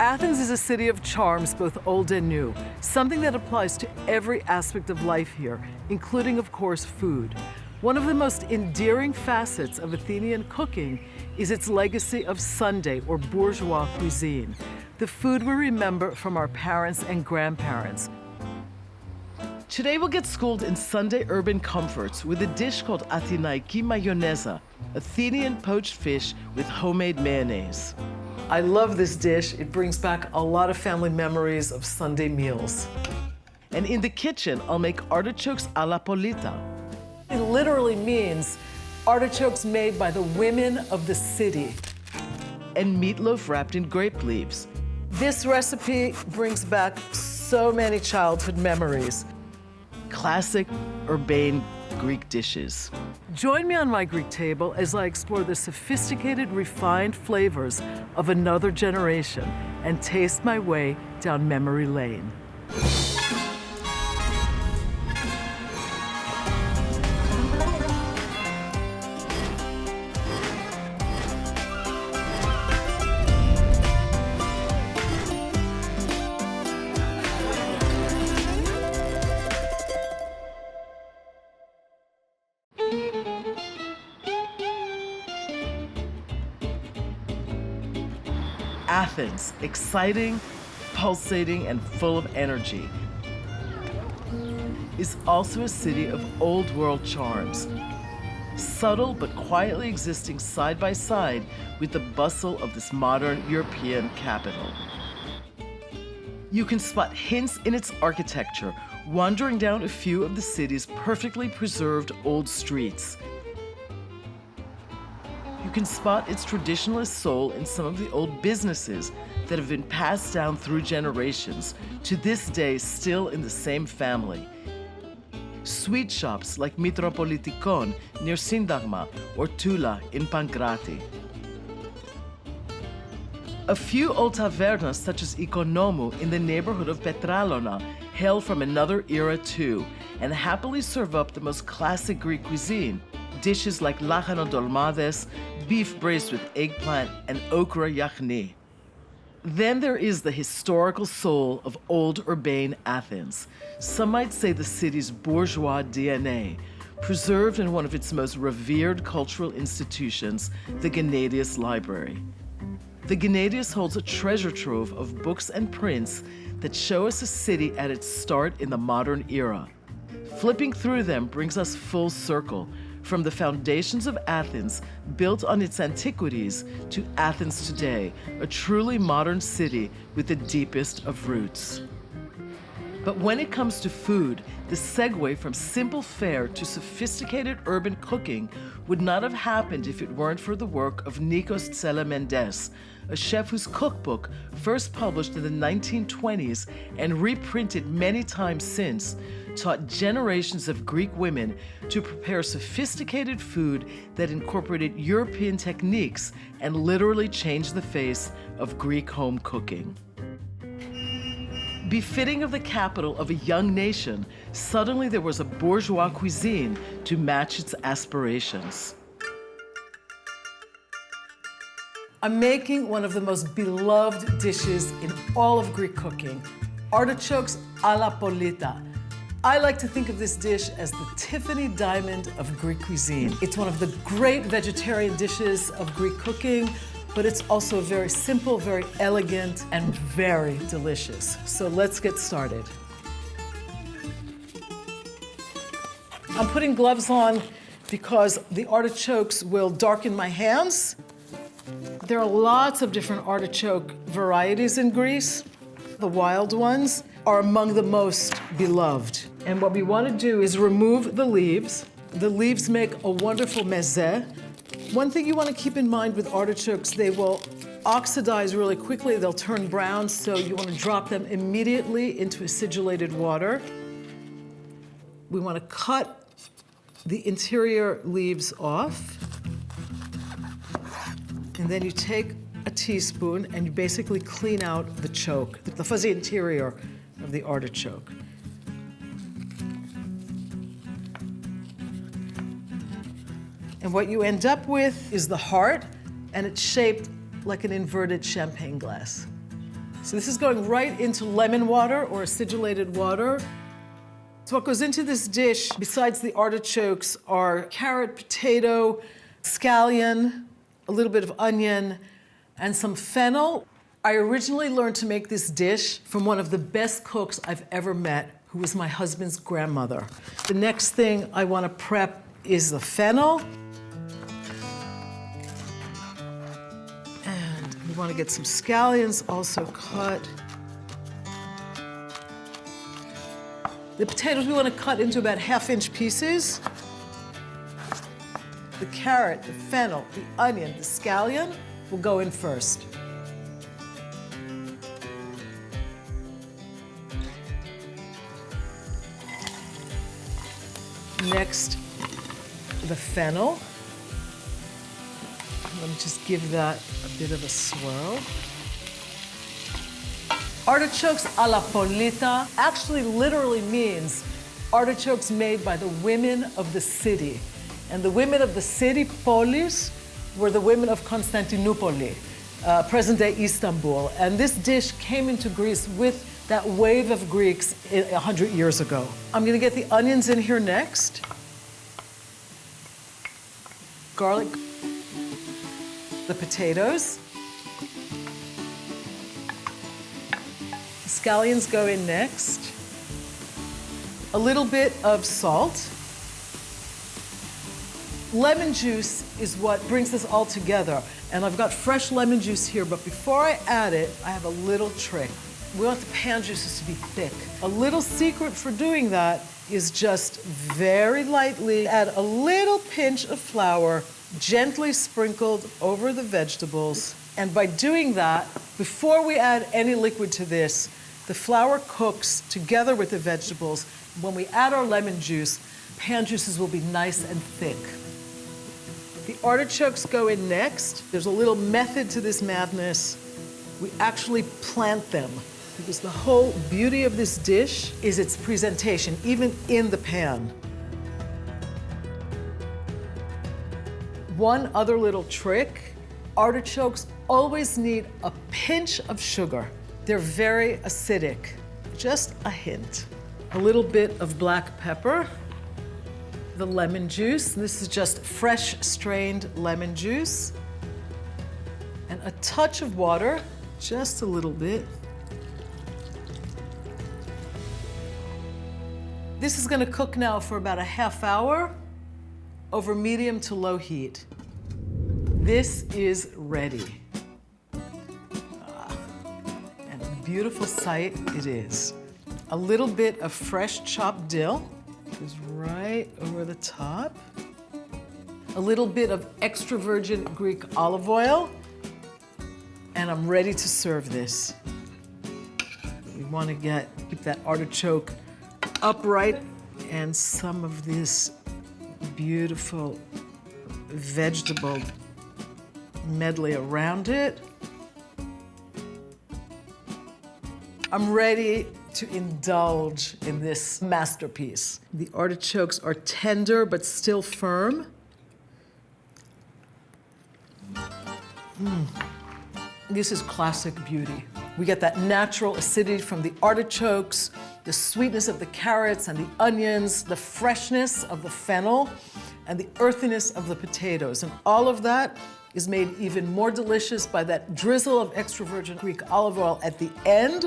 Athens is a city of charms, both old and new, something that applies to every aspect of life here, including, of course, food. One of the most endearing facets of Athenian cooking is its legacy of Sunday or bourgeois cuisine, the food we remember from our parents and grandparents. Today we'll get schooled in Sunday urban comforts with a dish called Athinaiki Mayioneza, Athenian poached fish with homemade mayonnaise. I love this dish. It brings back a lot of family memories of Sunday meals. And in the kitchen, I'll make artichokes alapolita. It literally means artichokes made by the women of the city. And meatloaf wrapped in grape leaves. This recipe brings back so many childhood memories. Classic, urbane Greek dishes. Join me on my Greek table as I explore the sophisticated, refined flavors of another generation and taste my way down memory lane. Athens, exciting, pulsating, and full of energy, is also a city of old world charms, subtle but quietly existing side by side with the bustle of this modern European capital. You can spot hints in its architecture, wandering down a few of the city's perfectly preserved old streets. You can spot its traditionalist soul in some of the old businesses that have been passed down through generations, to this day still in the same family. Sweet shops like Metropolitikon near Syntagma or Tula in Pankrati. A few old tavernas such as Ikonomou in the neighborhood of Petralona hail from another era too, and happily serve up the most classic Greek cuisine. Dishes like lachano dolmades, beef braised with eggplant, and okra yachni. Then there is the historical soul of old urbane Athens. Some might say the city's bourgeois DNA, preserved in one of its most revered cultural institutions, the Gennadius Library. The Gennadius holds a treasure trove of books and prints that show us a city at its start in the modern era. Flipping through them brings us full circle, from the foundations of Athens, built on its antiquities, to Athens today, a truly modern city with the deepest of roots. But when it comes to food, the segue from simple fare to sophisticated urban cooking would not have happened if it weren't for the work of Nikos Tselamendes, a chef whose cookbook, first published in the 1920s and reprinted many times since, taught generations of Greek women to prepare sophisticated food that incorporated European techniques and literally changed the face of Greek home cooking. Befitting of the capital of a young nation, suddenly there was a bourgeois cuisine to match its aspirations. I'm making one of the most beloved dishes in all of Greek cooking, artichokes alla polita. I like to think of this dish as the Tiffany diamond of Greek cuisine. It's one of the great vegetarian dishes of Greek cooking, but it's also very simple, very elegant, and very delicious. So let's get started. I'm putting gloves on because the artichokes will darken my hands. There are lots of different artichoke varieties in Greece. The wild ones are among the most beloved. And what we want to do is remove the leaves. The leaves make a wonderful meze. One thing you want to keep in mind with artichokes, they will oxidize really quickly. They'll turn brown, so you want to drop them immediately into acidulated water. We want to cut the interior leaves off. And then you take a teaspoon and you basically clean out the choke, the fuzzy interior of the artichoke. And what you end up with is the heart, and it's shaped like an inverted champagne glass. So this is going right into lemon water or acidulated water. So what goes into this dish, besides the artichokes, are carrot, potato, scallion, a little bit of onion, and some fennel. I originally learned to make this dish from one of the best cooks I've ever met, who was my husband's grandmother. The next thing I want to prep is the fennel. And we want to get some scallions also cut. The potatoes we want to cut into about half-inch pieces. The carrot, the fennel, the onion, the scallion will go in first. Next, the fennel. Let me just give that a bit of a swirl. Artichokes alapolita actually literally means artichokes made by the women of the city. And the women of the city, polis, were the women of Constantinople, present-day Istanbul. And this dish came into Greece with that wave of Greeks 100 years ago. I'm gonna get the onions in here next. Garlic, the potatoes. The scallions go in next. A little bit of salt. Lemon juice is what brings this all together. And I've got fresh lemon juice here, but before I add it, I have a little trick. We want the pan juices to be thick. A little secret for doing that is just very lightly add a little pinch of flour, gently sprinkled over the vegetables. And by doing that, before we add any liquid to this, the flour cooks together with the vegetables. When we add our lemon juice, pan juices will be nice and thick. The artichokes go in next. There's a little method to this madness. We actually plant them, because the whole beauty of this dish is its presentation, even in the pan. One other little trick, artichokes always need a pinch of sugar. They're very acidic, just a hint. A little bit of black pepper, the lemon juice. This is just fresh strained lemon juice. And a touch of water, just a little bit. This is gonna cook now for about a half hour over medium to low heat. This is ready. And a beautiful sight it is. A little bit of fresh chopped dill goes right over the top. A little bit of extra virgin Greek olive oil, and I'm ready to serve this. We want to keep that artichoke upright, and some of this beautiful vegetable medley around it. I'm ready to indulge in this masterpiece. The artichokes are tender but still firm. This is classic beauty. We get that natural acidity from the artichokes, the sweetness of the carrots and the onions, the freshness of the fennel, and the earthiness of the potatoes. And all of that is made even more delicious by that drizzle of extra virgin Greek olive oil at the end.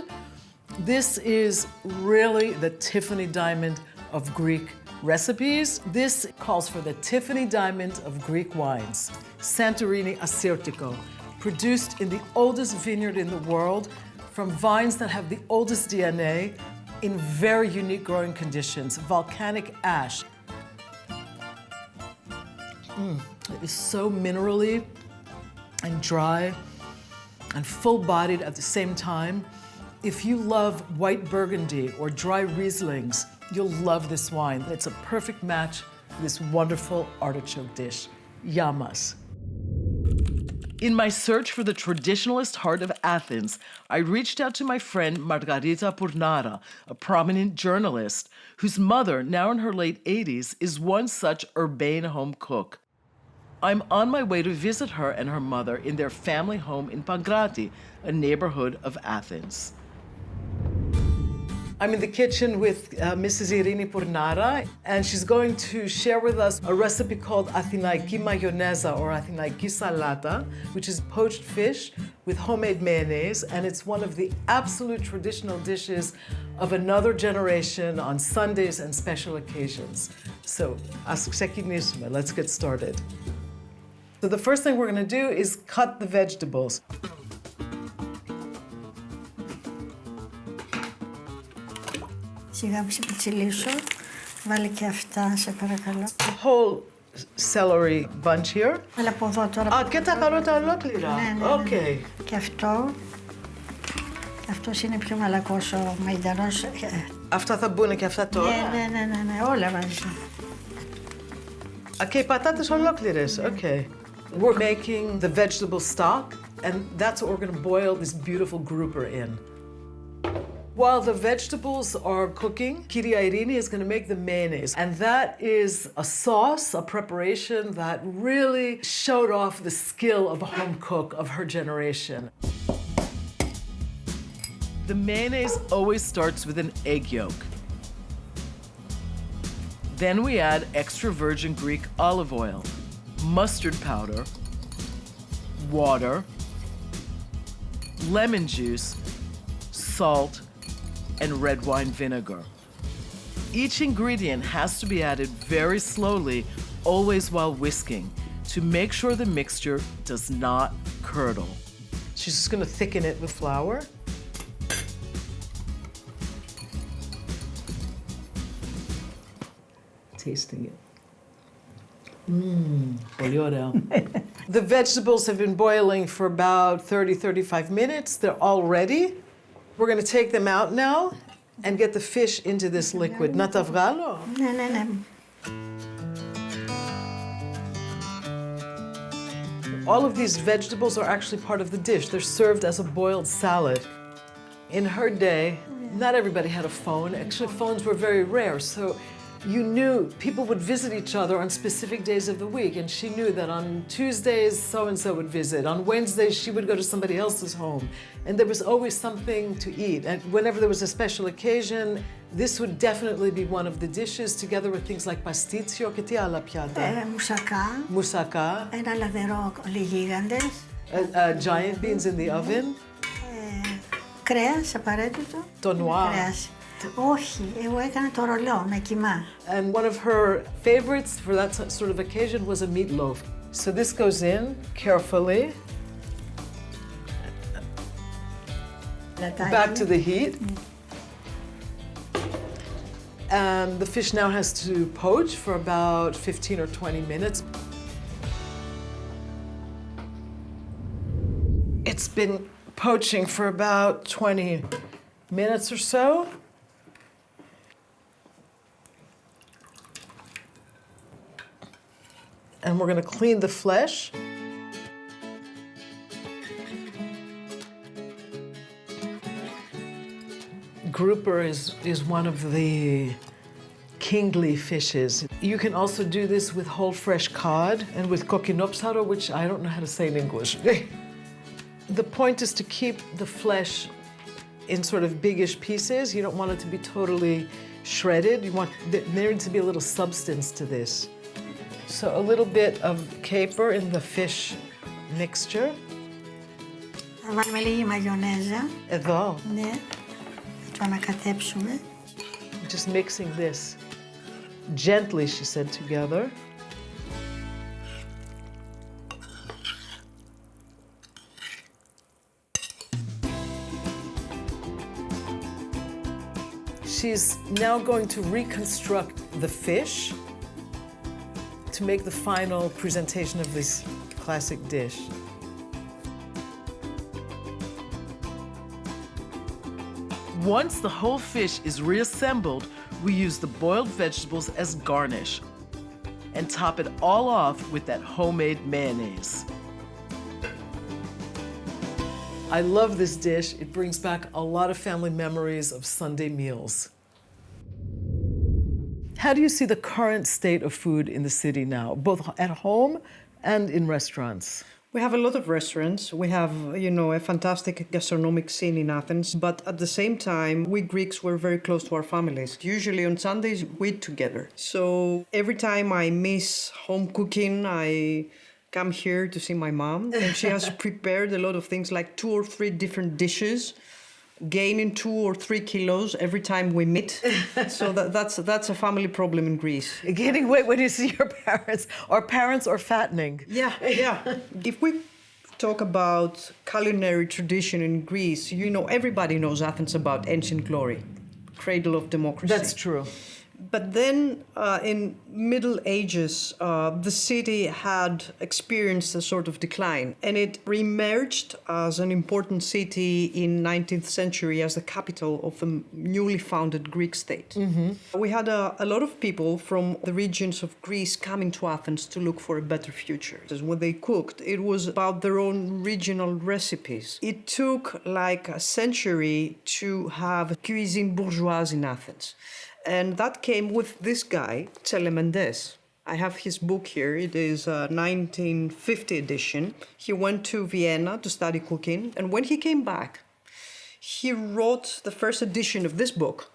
This is really the Tiffany diamond of Greek recipes. This calls for the Tiffany diamond of Greek wines. Santorini Assyrtiko, produced in the oldest vineyard in the world from vines that have the oldest DNA in very unique growing conditions, volcanic ash. It is so minerally and dry and full-bodied at the same time. If you love white Burgundy or dry Rieslings, you'll love this wine. It's a perfect match for this wonderful artichoke dish. Yamas. In my search for the traditionalist heart of Athens, I reached out to my friend Margarita Pournara, a prominent journalist, whose mother, now in her late 80s, is one such urbane home cook. I'm on my way to visit her and her mother in their family home in Pankrati, a neighborhood of Athens. I'm in the kitchen with Mrs. Irini Pournara, and she's going to share with us a recipe called Athinaiki Mayioneza or Athinaiki Salata, which is poached fish with homemade mayonnaise, and it's one of the absolute traditional dishes of another generation on Sundays and special occasions. So, let's get started. So the first thing we're going to do is cut the vegetables. Σιγά που σε πιτσιλίσω, βάλε και αυτά, σε παρακαλώ. The whole celery bunch here. Αλλά από εδώ τώρα. Και τα καρότα ολόκληρα. Ναι. Okay. Και αυτό. Αυτός είναι πιο μαλακός ο μαϊντανός. Αυτά θα μπουν και αυτά τώρα. Ναι, όλα μαζί. Okay, πατάτες ολόκληρες. Okay. We're making the vegetable stock, and that's what we're going to boil this beautiful grouper in. While the vegetables are cooking, Kyria Irini is going to make the mayonnaise. And that is a sauce, a preparation that really showed off the skill of a home cook of her generation. The mayonnaise always starts with an egg yolk. Then we add extra virgin Greek olive oil, mustard powder, water, lemon juice, salt, and red wine vinegar. Each ingredient has to be added very slowly, always while whisking, to make sure the mixture does not curdle. She's just going to thicken it with flour. Tasting it. Πολύ ωραίο. The vegetables have been boiling for about 30-35 minutes. They're all ready. We're going to take them out now and get the fish into this liquid. Να τα βγάλω? Ναι. All of these vegetables are actually part of the dish. They're served as a boiled salad. In her day, not everybody had a phone. Actually, phones were very rare, so you knew people would visit each other on specific days of the week, and she knew that on Tuesdays, so-and-so would visit. On Wednesdays, she would go to somebody else's home. And there was always something to eat. And whenever there was a special occasion, this would definitely be one of the dishes, together with things like pastitsio και τι άλλα πιάτα. Moussaka. Ένα λαδερό γίγαντες. Giant beans in the oven. Κρέας απαραίτητο. Το noir. Κρέας. Όχι, εγώ έκανα το ρολό με κιμά. And one of her favorites for that sort of occasion was a meatloaf. So this goes in carefully. Back to the heat. And the fish now has to poach for about 15 or 20 minutes. It's been poaching for about 20 minutes or so. And we're going to clean the flesh. Grouper is one of the kingly fishes. You can also do this with whole fresh cod and with kokinopsaro, which I don't know how to say in English. The point is to keep the flesh in sort of biggish pieces. You don't want it to be totally shredded. There needs to be a little substance to this. So a little bit of caper in the fish mixture. Θα βάλουμε λίγη μαγιονέζα. Εδώ. Ναι. Θα το ανακατέψουμε. Just mixing this gently, she said, together. She's now going to reconstruct the fish to make the final presentation of this classic dish. Once the whole fish is reassembled, we use the boiled vegetables as garnish and top it all off with that homemade mayonnaise. I love this dish. It brings back a lot of family memories of Sunday meals. How do you see the current state of food in the city now, both at home and in restaurants? We have a lot of restaurants. We have, a fantastic gastronomic scene in Athens. But at the same time, we Greeks were very close to our families. Usually on Sundays, we eat together. So every time I miss home cooking, I come here to see my mom. And she has prepared a lot of things, like 2 or 3 different dishes, gaining 2 or 3 kilos every time we meet. So that's a family problem in Greece. Gaining weight when you see your parents or fattening. Yeah. If we talk about culinary tradition in Greece, everybody knows Athens about ancient glory, cradle of democracy. That's true. But then in Middle Ages, the city had experienced a sort of decline, and it re-emerged as an important city in 19th century as the capital of the newly founded Greek state. Mm-hmm. We had a lot of people from the regions of Greece coming to Athens to look for a better future. When they cooked, it was about their own regional recipes. It took like a century to have cuisine bourgeois in Athens. And that came with this guy, Tselementes. I have his book here. It is a 1950 edition. He went to Vienna to study cooking. And when he came back, he wrote the first edition of this book,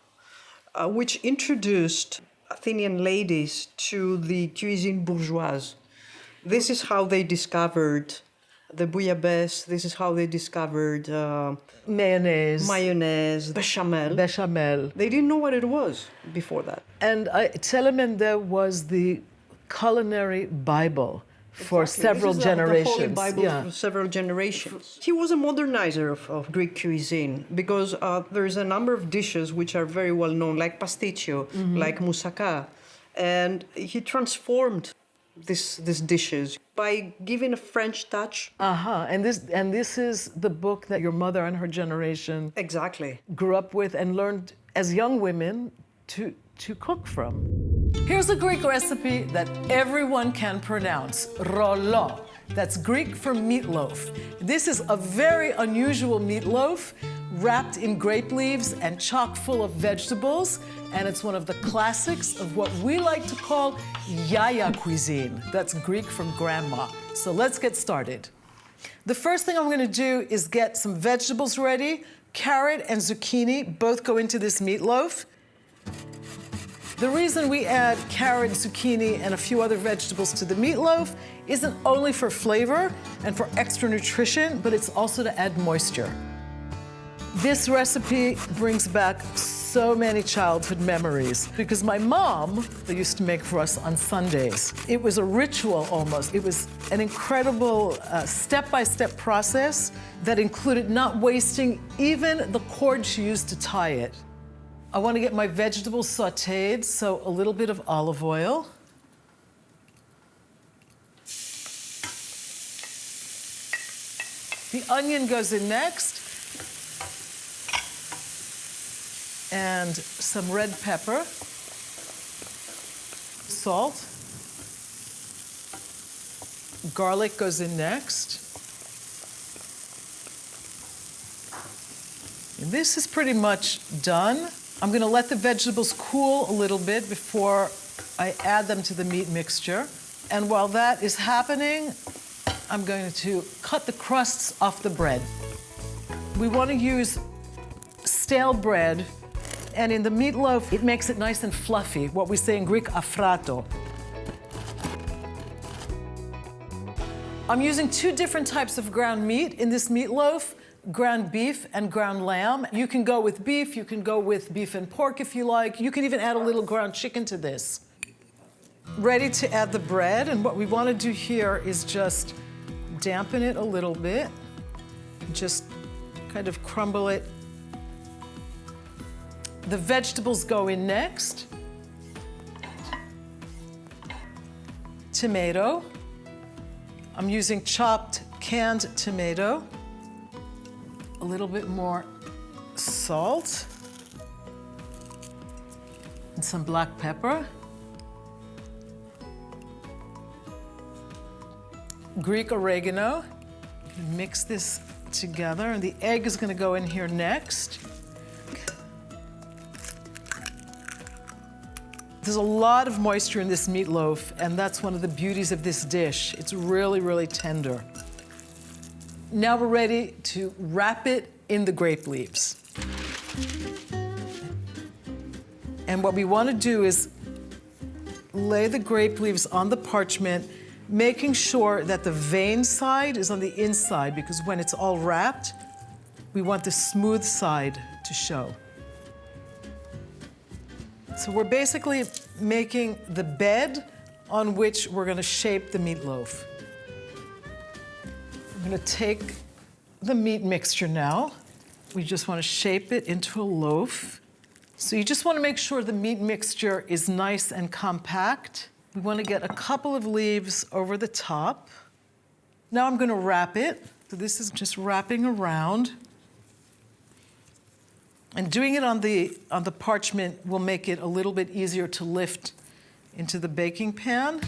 which introduced Athenian ladies to the cuisine bourgeoise. This is how they discovered the bouillabaisse. This is how they discovered mayonnaise, bechamel. They didn't know what it was before that. And Tselementes was the culinary Bible for several generations. The Holy Bible for several generations. He was a modernizer of Greek cuisine because there's a number of dishes which are very well known, like pasticcio, like moussaka. And he transformed these dishes by giving a French touch. And this is the book that your mother and her generation exactly grew up with and learned as young women to cook from. Here's a Greek recipe that everyone can pronounce, rollo. That's Greek for meatloaf. This is a very unusual meatloaf wrapped in grape leaves and chock full of vegetables, and it's one of the classics of what we like to call yaya cuisine. That's Greek from grandma. So let's get started. The first thing I'm gonna do is get some vegetables ready. Carrot and zucchini both go into this meatloaf. The reason we add carrot, zucchini, and a few other vegetables to the meatloaf isn't only for flavor and for extra nutrition, but it's also to add moisture. This recipe brings back so many childhood memories because my mom used to make for us on Sundays. It was a ritual almost. It was an incredible step-by-step process that included not wasting even the cord she used to tie it. I want to get my vegetables sautéed, so a little bit of olive oil. The onion goes in next. And some red pepper, salt. Garlic goes in next. And this is pretty much done. I'm gonna let the vegetables cool a little bit before I add them to the meat mixture. And while that is happening, I'm going to cut the crusts off the bread. We want to use stale bread, and in the meatloaf, it makes it nice and fluffy, what we say in Greek, afrato. I'm using 2 different types of ground meat in this meatloaf, ground beef and ground lamb. You can go with beef, you can go with beef and pork if you like. You can even add a little ground chicken to this. Ready to add the bread, and what we want to do here is just dampen it a little bit. Just kind of crumble it. The vegetables go in next. Tomato. I'm using chopped canned tomato. A little bit more salt. And some black pepper. Greek oregano. Mix this together, and the egg is going to go in here next. There's a lot of moisture in this meatloaf, and that's one of the beauties of this dish. It's really, really tender. Now we're ready to wrap it in the grape leaves. And what we want to do is lay the grape leaves on the parchment, making sure that the vein side is on the inside, because when it's all wrapped, we want the smooth side to show. So we're basically making the bed on which we're going to shape the meatloaf. I'm going to take the meat mixture now. We just want to shape it into a loaf. So you just want to make sure the meat mixture is nice and compact. We want to get a couple of leaves over the top. Now I'm going to wrap it. So this is just wrapping around. And doing it on the parchment will make it a little bit easier to lift into the baking pan.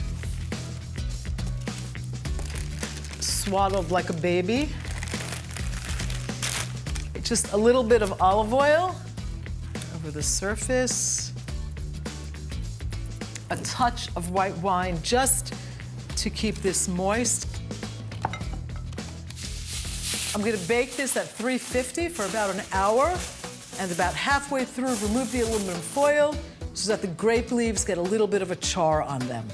Swaddled like a baby. Just a little bit of olive oil over the surface. A touch of white wine just to keep this moist. I'm going to bake this at 350 for about an hour. And about halfway through, remove the aluminum foil so that the grape leaves get a little bit of a char on them.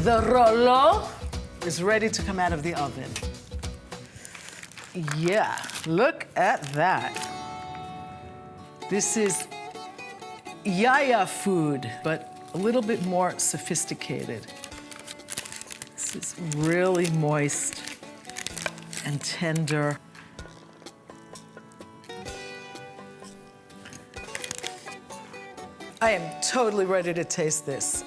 The rollo is ready to come out of the oven. Yeah, look at that. This is yaya food, but a little bit more sophisticated. This is really moist and tender. I am totally ready to taste this.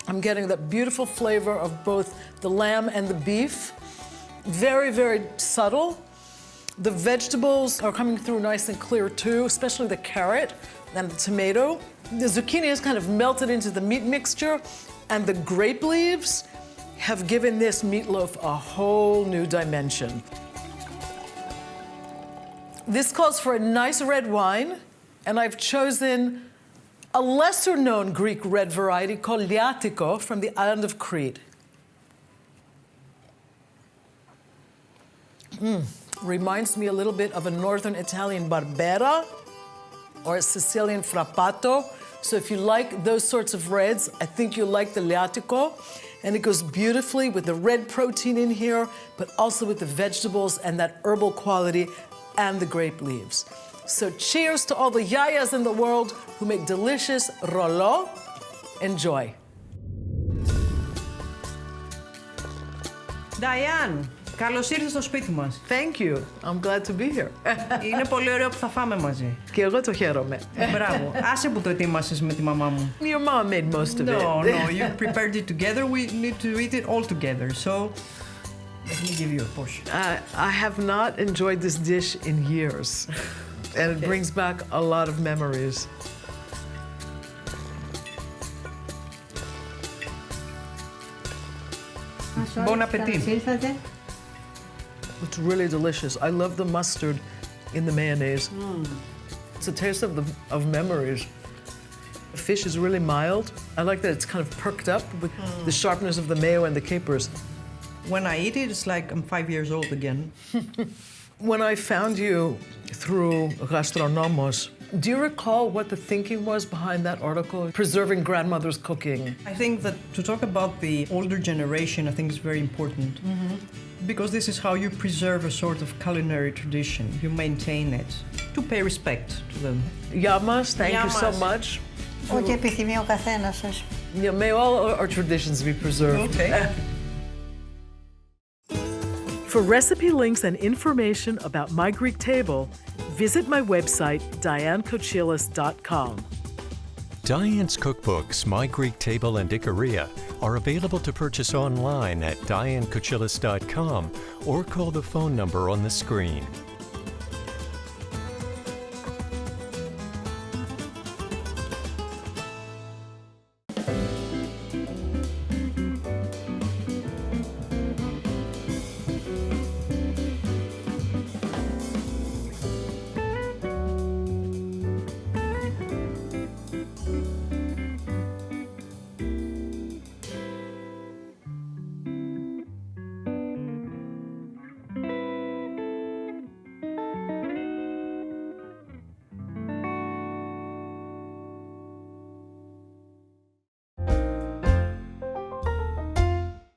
I'm getting that beautiful flavor of both the lamb and the beef. Very, very subtle. The vegetables are coming through nice and clear too, especially the carrot and the tomato. The zucchini has kind of melted into the meat mixture, and the grape leaves have given this meatloaf a whole new dimension. This calls for a nice red wine, and I've chosen a lesser-known Greek red variety called Liatiko from the island of Crete. Reminds me a little bit of a northern Italian Barbera or a Sicilian Frappato. So if you like those sorts of reds, I think you'll like the Liatiko. And it goes beautifully with the red protein in here, but also with the vegetables and that herbal quality and the grape leaves. So cheers to all the yayas in the world who make delicious rollo. Enjoy. Diane, καλώς ήρθες στο σπίτι μας. Thank you. I'm glad to be here. Είναι πολύ ωραίο που θα φάμε μαζί. Και εγώ το χαίρομαι. Μπράβο. Άσε που το ετοίμασες με τη μαμά μου. Your mom made most of it. No, you prepared it together. We need to eat it all together. So, let me give you a portion. I have not enjoyed this dish in years. And it brings back a lot of memories. Bon appetit. It's really delicious. I love the mustard in the mayonnaise. It's a taste of memories. The fish is really mild. I like that it's kind of perked up with the sharpness of the mayo and the capers. When I eat it, it's like I'm 5 years old again. When I found you through Gastronomos, do you recall what the thinking was behind that article, preserving grandmother's cooking? I think that to talk about the older generation, I think is very important. Because this is how you preserve a sort of culinary tradition. You maintain it to pay respect to them. Yamas, thank you so Yamas. much. Ό,τι επιθυμεί ο καθένας σας. Yeah, may all our traditions be preserved. Okay. For recipe links and information about My Greek Table, visit my website, dianekochilas.com. Diane's cookbooks, My Greek Table and Ikaria, are available to purchase online at dianekochilas.com or call the phone number on the screen.